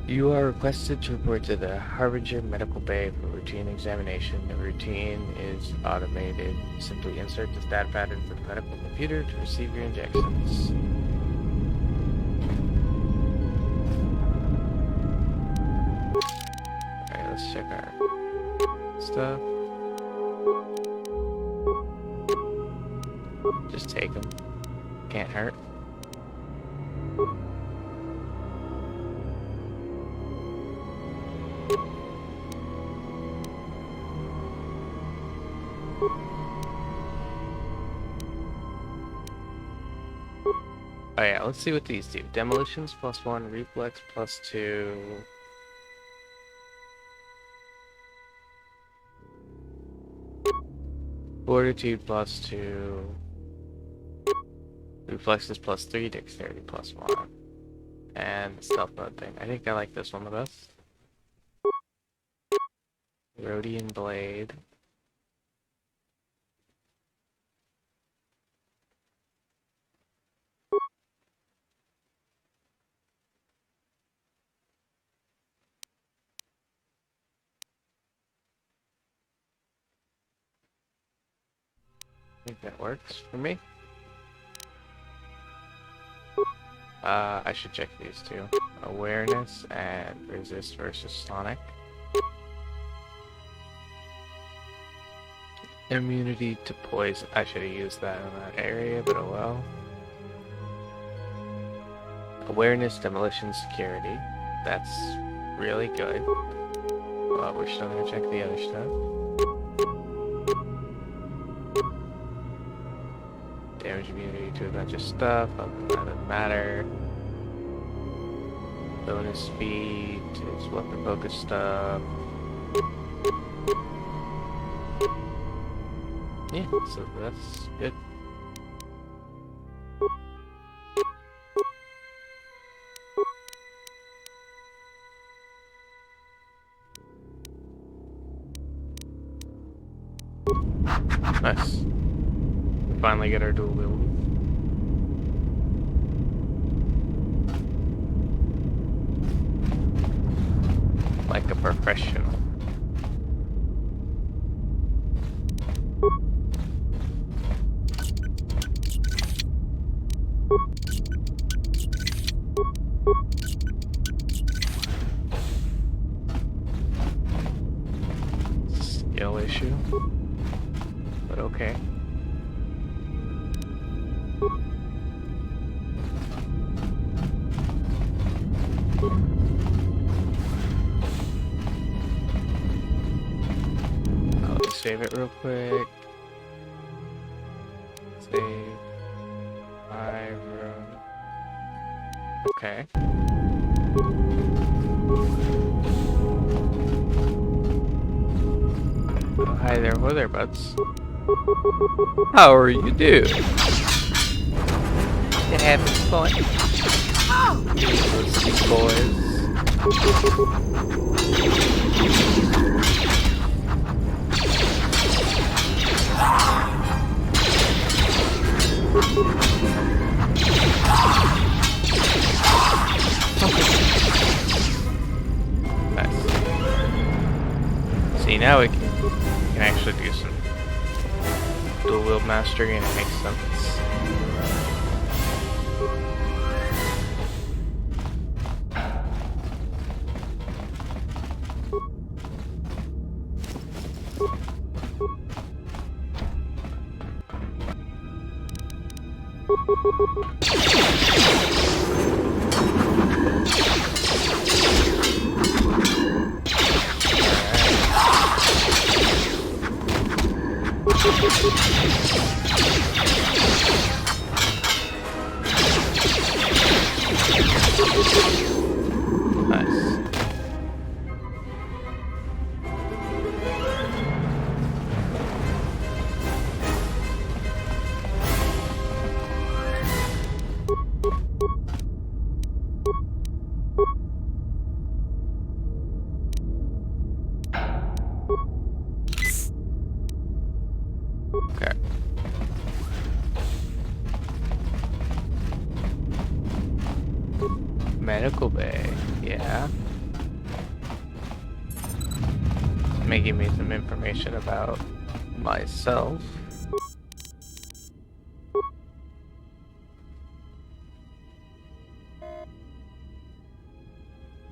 You are requested to report to the Harbinger Medical Bay for routine examination. The routine is automated. Simply insert this data pad into the medical computer to receive your injections. Alright, let's check our stuff. Just take them. Can't hurt. Oh yeah, let's see what these do. Demolitions +1, reflex +2. Fortitude +2. Reflexes +3, dexterity +1. And the stealth mode thing. I think I like this one the best. Rhodian blade. I think that works for me. I should check these two. Awareness and resist versus sonic. Immunity to poison. I should have used that in that area, but oh well. Awareness, demolition, security. That's really good. Well, we're still gonna check the other stuff. Damage immunity to a bunch of stuff. That doesn't matter. Bonus speed to weapon focus stuff. Yeah, so that's good. Nice. We finally get our dual wield. Like a professional. Skill issue. But okay. I'll just save it real quick. Save. 5 room. Okay. Oh, hi there, whoa there, buds. How are you doing? You having fun? Those boys. Nice. See, now we can actually do some dual wield mastery and it makes sense. Nice. Okay. Medical bay, yeah. May give me some information about myself.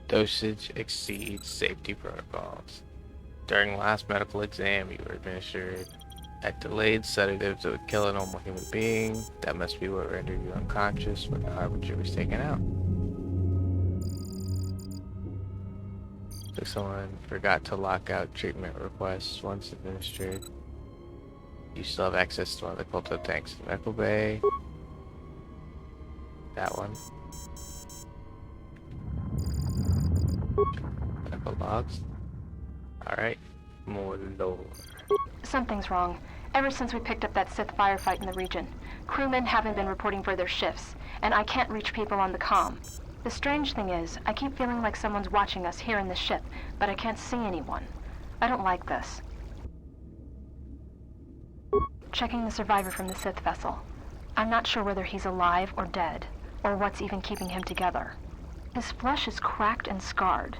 Dosage exceeds safety protocols. During the last medical exam, you were administered a delayed sedative that would kill a normal human being. That must be what rendered you unconscious when the harbinger was taken out. So someone forgot to lock out treatment requests once administered. You still have access to one of the Colto tanks in the medical bay. That one. Medical logs. Alright. More lore. Something's wrong. Ever since we picked up that Sith firefight in the region, crewmen haven't been reporting for their shifts, and I can't reach people on the comm. The strange thing is, I keep feeling like someone's watching us here in the ship, but I can't see anyone. I don't like this. Checking the survivor from the Sith vessel. I'm not sure whether he's alive or dead, or what's even keeping him together. His flesh is cracked and scarred,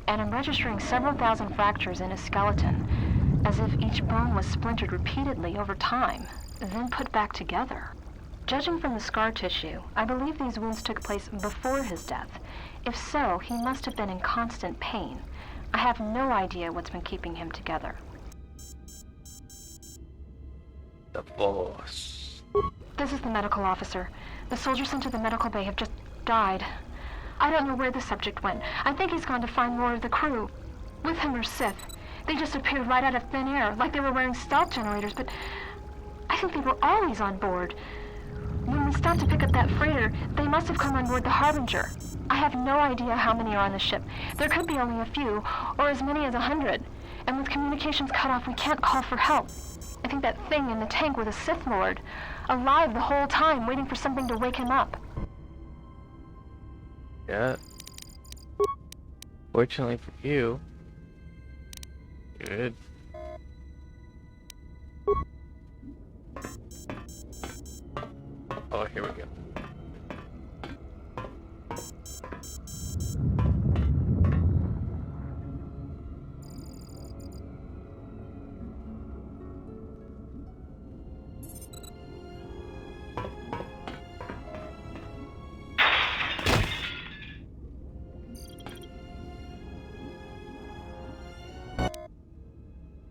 and I'm registering several thousand fractures in his skeleton, as if each bone was splintered repeatedly over time, then put back together. Judging from the scar tissue, I believe these wounds took place before his death. If so, he must have been in constant pain. I have no idea what's been keeping him together. The boss. This is the medical officer. The soldiers sent to the medical bay have just died. I don't know where the subject went. I think he's gone to find more of the crew. With him are Sith. They just appeared right out of thin air, like they were wearing stealth generators, but I think they were always on board. When we stopped to pick up that freighter, they must have come on board the Harbinger. I have no idea how many are on the ship. There could be only a few, or as many as 100. And with communications cut off, we can't call for help. I think that thing in the tank was a Sith Lord, alive the whole time, waiting for something to wake him up. Yeah. Fortunately for you. Good. Oh, here we go.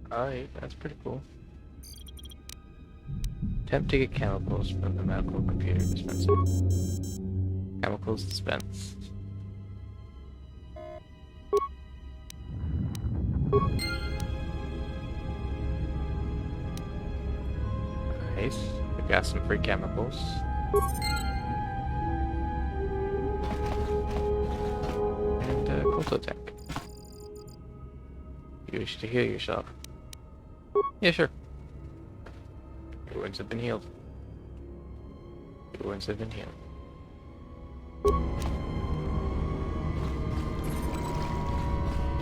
Alright, that's pretty cool. Attempt to get chemicals from the medical computer dispenser. Chemicals dispensed. Nice. We got some free chemicals. And a Koto tank. You wish to heal yourself. Yeah, sure. Your wounds have been healed. Your wounds have been healed.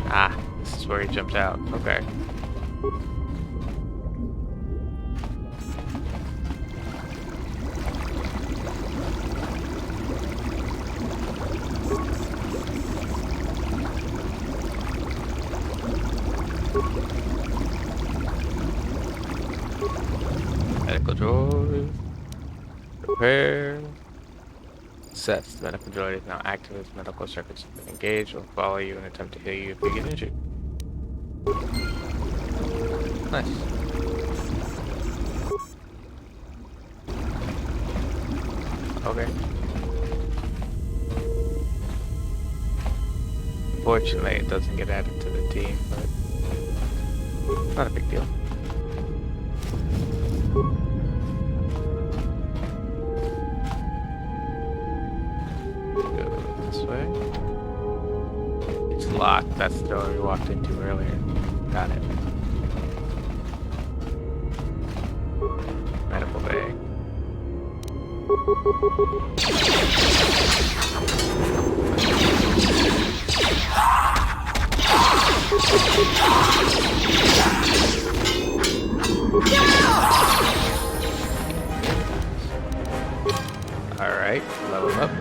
Ah, this is where he jumped out. Okay. Medical droid. Prepare. Sets. The medical droid is now active as medical circuits have been engaged. Will follow you and attempt to heal you if you get injured. Nice. Okay. Fortunately, it doesn't get added to the team, but not a big deal. Way. It's locked. That's the door we walked into earlier. Got it. Medical bay. Alright, level up.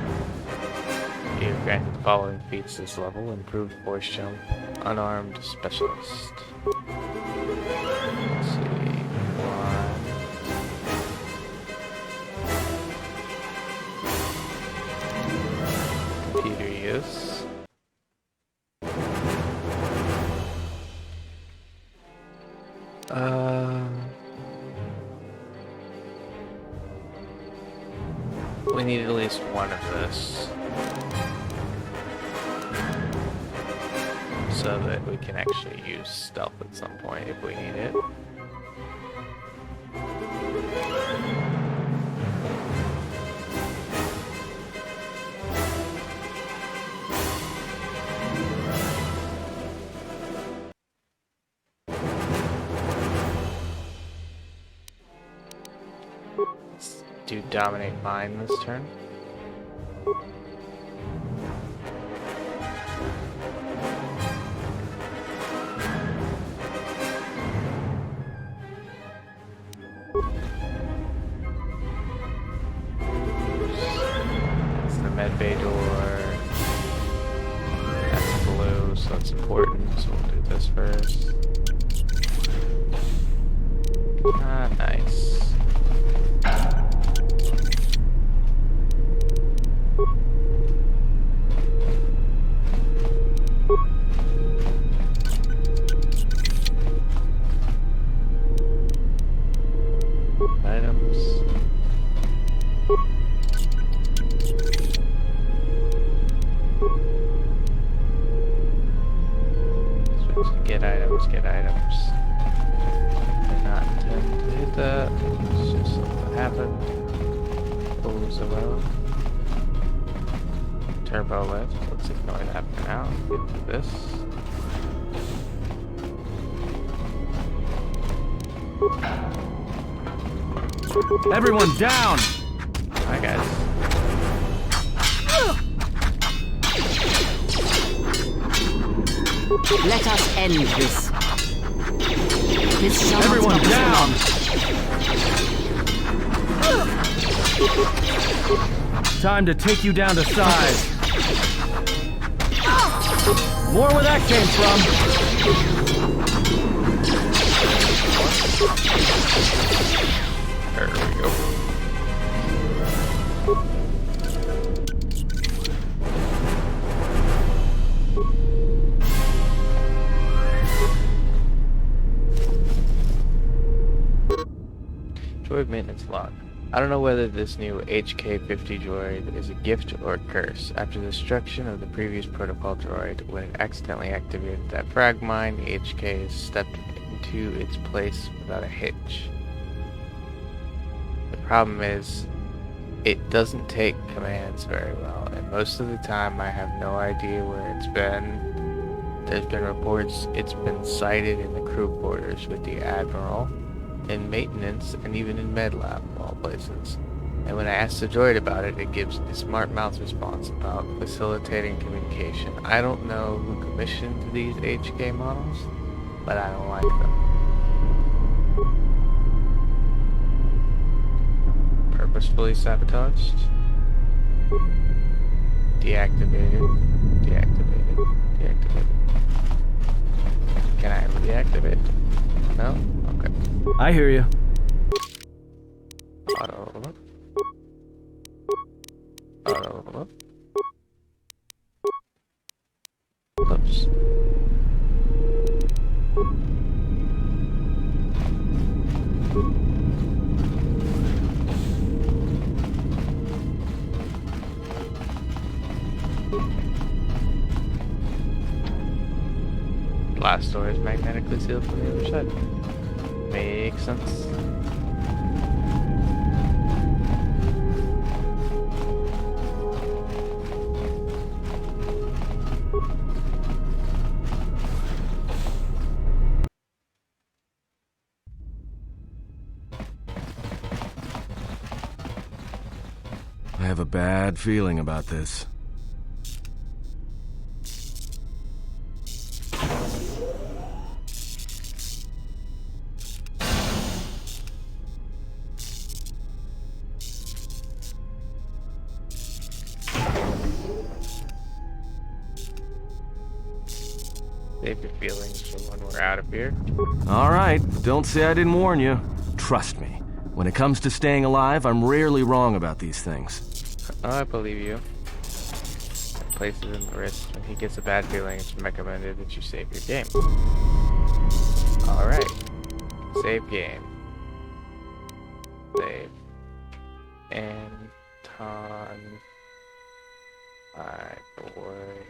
You've granted the following feats this level: improved force jump, unarmed specialist. Let's see. Computer use. We need at least one of this, so that we can actually use stealth at some point if we need it. Let's do dominate mine this turn. Bay door. That's blue, so it's important, so we'll do this first. Ah, nice. Items. so well. Turbo lift. Let's ignore that for now. Get to this. Everyone down! Hi guys. Let us end this. This shall Everyone not down! Time to take you down to size. More where that came from. There we go. Droid maintenance log. I don't know whether this new HK-50 droid is a gift or a curse. After the destruction of the previous protocol droid, when it accidentally activated that frag mine, the HK has stepped into its place without a hitch. The problem is, it doesn't take commands very well, and most of the time I have no idea where it's been. There's been reports it's been sighted in the crew quarters with the Admiral, in maintenance, and even in med lab of all places. And when I ask the droid about it, it gives a smart mouth response about facilitating communication. I don't know who commissioned these HK models, but I don't like them. Purposefully sabotaged. Deactivated. Deactivated. Deactivated. Can I reactivate? No? Okay. I hear you. Auto look. Auto look. Oops. Blast door is magnetically sealed from the other side. Makes sense. I have a bad feeling about this. Save your feelings for when we're out of here. All right, don't say I didn't warn you. Trust me, when it comes to staying alive, I'm rarely wrong about these things. Oh, I believe you. Places in the wrist. When he gets a bad feeling, it's recommended that you save your game. Alright. Save game. Save. Anton. My boy.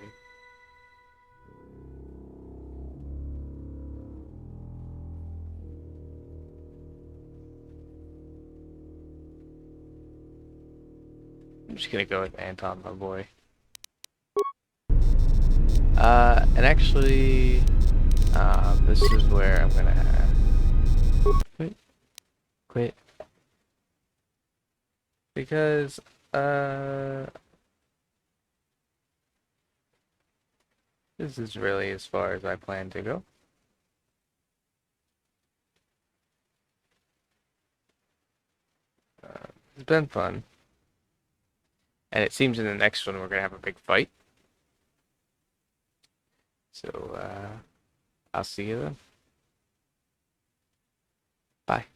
I'm just gonna go with Anton, my boy. And actually, this is where I'm gonna quit. Because, this is really as far as I plan to go. It's been fun. And it seems in the next one we're gonna have a big fight. So, I'll see you then. Bye.